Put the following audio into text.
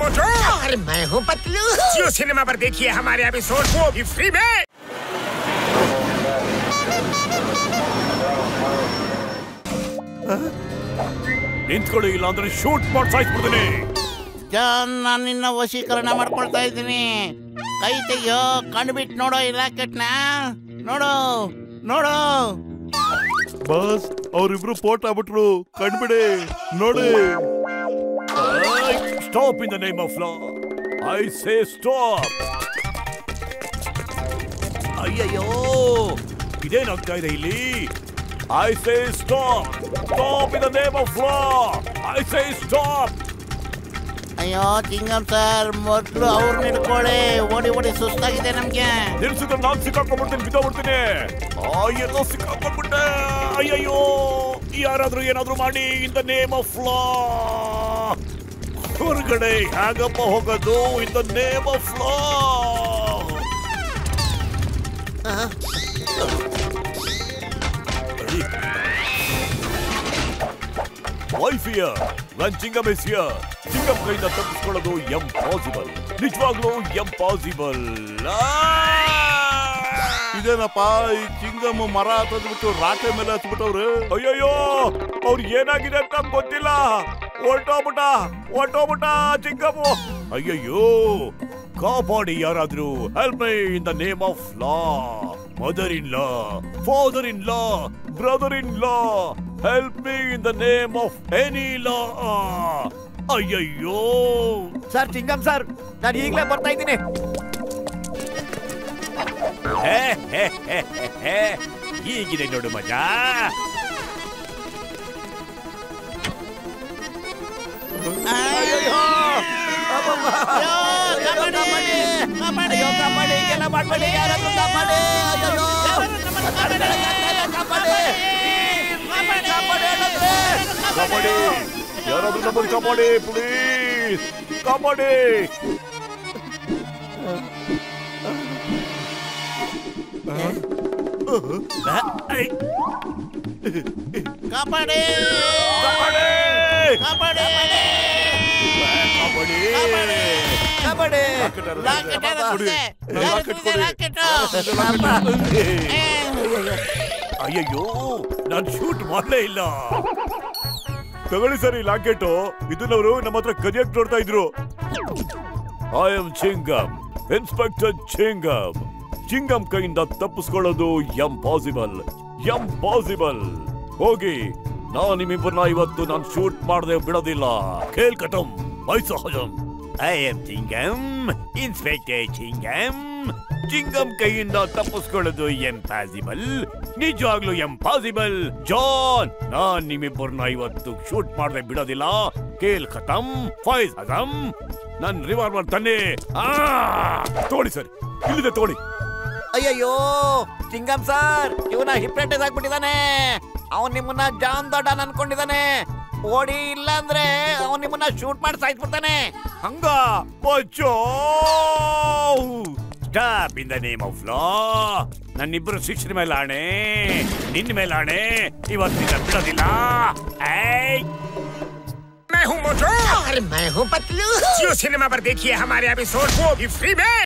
मोटू और मैं हूँ पतलू। जियो सिनेमा पर देखिए हमारे एपिसोड, वो भी फ्री में। ನಿಂತ್ಕೊಳ್ಳಿ, ಇಲ್ಲ ಅಂದ್ರೆ ಶೂಟ್ ಮಾಡಿ ಸಾಯಿಸ್ಬಿಡ್ತೀನಿ. ಜಾನ್, ನಾನು ನಿನ್ನ ವಶೀಕರಣ ಮಾಡ್ಕೊಳ್ತಾ ಇದ್ದೀನಿ. ಕೈ ತೆಗಿಯೋ, ಕಂಡುಬಿಟ್ಟು ನೋಡೋ ಈ ರಾಕೆಟ್ನ. ನೋಡು ನೋಡು. ಬಸ್, ಅವ್ರಿಬ್ರು ಪೋಟ್ ಆಗ್ಬಿಟ್ರು. ಕಂಡ್ಬಿಡಿ, ನೋಡಿ. Stop in the name of law. I say stop. ಅಯ್ಯಯ್ಯೋ, ಇದೇನಾಗ್ತಾ ಇದೆ ಇಲ್ಲಿ? I say stop. Stop in the name of law. I say stop. ಅಯ್ಯೋ ಚಿಂಗಂ ಸರ್, ಮೊದಲು ಅವ್ರನ್ನ ಹಿಡ್ಕೊಳ್ಳಿ. ಓಡಿ ಓಡಿ ಸುಸ್ತಾಗಿದೆ ನಮ್ಗೆ. ನಿಲ್ಸಿದ್ರೆ ನಾನು ಸಿಕ್ಕಾಕೊಂಡ್ಬಿಡ್ತೀನಿ, ಬಿದ್ದೋಗ್ಬಿಡ್ತೀನಿ. ಎಲ್ಲೋ ಸಿಕ್ಕಾಕೊಂಡ್ಬಿಟ್ಟೆ. ಅಯ್ಯಯ್ಯೋ, ಯಾರಾದ್ರೂ ಏನಾದ್ರೂ ಮಾಡಿ ಇನ್ ದ ನೇಮ್ ಆಫ್ ಲಾ. ಹೊರಗಡೆ ಹೇಗಪ್ಪ ಹೋಗೋದು ಇನ್ the name of law? Wife here, when Chingam is here. Chingam ಕೈಯಿಂದ ತಪ್ಪಿಸ್ಕೊಳ್ಳೋದು ಇಂಪಾಸಿಬಲ್. ನಿಜವಾಗ್ಲೂ ಇಂಪಾಸಿಬಲ್. ಇದೇನಪ್ಪ, ಈ ಚಿಂಗಮ್ ಮರ ಹತ್ತದ್ಬಿಟ್ಟು ರಾಟೆ ಮೇಲೆ ಹತ್ಬಿಟ್ಟವ್ರೆ. ಅಯ್ಯಯ್ಯೋ, ಅವ್ರಿಗೆ ಏನಾಗಿದೆ ಅಂತ ಗೊತ್ತಿಲ್ಲ. ಹೊರ್ಟೋಗ್ಬಿಟ್ಟ ಚಿಂಗಮ್ಮು. ಅಯ್ಯಯ್ಯೋ, ಕಾಪಾಡಿ ಯಾರಾದ್ರೂ. Help me in the name of law. Mother in law, father in law, brother in law, help me in the name of any law. ಅಯ್ಯಯ್ಯೋ ಸರ್, ಚಿಂಗಂ ಸರ್, ನಾನು ಈಗಲೇ ಬರ್ತಾ ಇದ್ದೀನಿ. ಹೀಗಿದೆ ನೋಡು ಮಜಾ. ಕಾಪಾಡಿ, ಯಾರಾದ್ರೂ ನಮ್ಮನ್ನು ಕಾಪಾಡಿ ಪ್ಲೀಸ್, ಕಾಪಾಡಿ. ಕಾಪಾಡಿ ಕಾಪಾಡಿ ಕಾಪಾಡಿ. ಅಯ್ಯಯ್ಯೋ, ನಾನು ಶೂಟ್ ಮಾಡಲೇ ಇಲ್ಲ. ತಗೊಳ್ಳಿ ಸರ್ ಈ ಲಾಕೆಟ್. ಇದನ್ನವರು ನಮ್ಮ ಹತ್ರ ಕದಿಯಕ್ ನೋಡ್ತಾ ಇದ್ರು. I am ಚಿಂಗಮ್, inspector ಚಿಂಗಮ್. ಚಿಂಗಮ್ ಕೈಯಿಂದ ತಪ್ಪಿಸ್ಕೊಳ್ಳೋದು ಇಂಪಾಸಿಬಲ್. ಹೋಗಿ, ನಿಮ್ಮಿಬ್ಬರನ್ನ ಇವತ್ತು ನಾನು ಶೂಟ್ ಮಾಡದೆ ಬಿಡೋದಿಲ್ಲ. ಖೇಲ್ ಕಟಮ್ ಮೈ ಸಹಜಂ. I am ಚಿಂಗಮ್, inspector ಚಿಂಗಮ್. ಚಿಂಗಮ್ ಕೈಯಿಂದ ತಪ್ಪಿಸ್ಕೊಳ್ಳೋದು ಇಂಪಾಸಿಬಲ್. ನಿಜವಾಗ್ಲೂ ಇಂಪಾಸಿಬಲ್. ಜಾನ್, ನಾನ್ ನಿಮ್ಮಿಬ್ಬರನ್ನ ಇವತ್ತು ಶೂಟ್ ಮಾಡದೆ ಬಿಡೋದಿಲ್ಲ. ಖೇಲ್ ಖತಮ್ ಫೈಜ್ ಹಜಮ್. ನನ್ ರಿವಾಲ್ವರ್ ತನ್ನಿ. ತೋಡಿ ಸರ್, ಇಲ್ಲಿದೆ ತೋಡಿ. ಅಯ್ಯಯ್ಯೋ ಚಿಂಗಂ ಸರ್, ಇವನ ಹಿಪ್ನಟೈಸ್ ಆಗ್ಬಿಟ್ಟಿದ್ದಾನೆ. ಅವನ್ ನಿಮ್ಮನ್ನ ಜಾನ್ ದೊಡ್ಡನ್ ಅನ್ಕೊಂಡಿದ್ದಾನೆ. ಓಡಿ, ಇಲ್ಲ ಅಂದ್ರೆ ಅವನ್ ನಿಮ್ಮನ್ನ ಶೂಟ್ ಮಾಡಿ ಸಾಯ್ಬಿಡ್ತಾನೆ. ಹಂಗ ಬಚ್ಚೋ. Stop in the name of law. ನನ್ನಿಬ್ಬರು ಶಿಕ್ಷಣ ಮೇಲೆ ಆಣೆ, ನಿನ್ನ ಮೇಲೆ ಆಣೆ. ಇವತ್ತಿನ ಬಿಡೋದಿಲ್ಲ. मैं हूँ मोटू और मैं हूँ पतलू। जियो सिनेमा पर देखिए हमारे एपिसोड, वो भी फ्री में।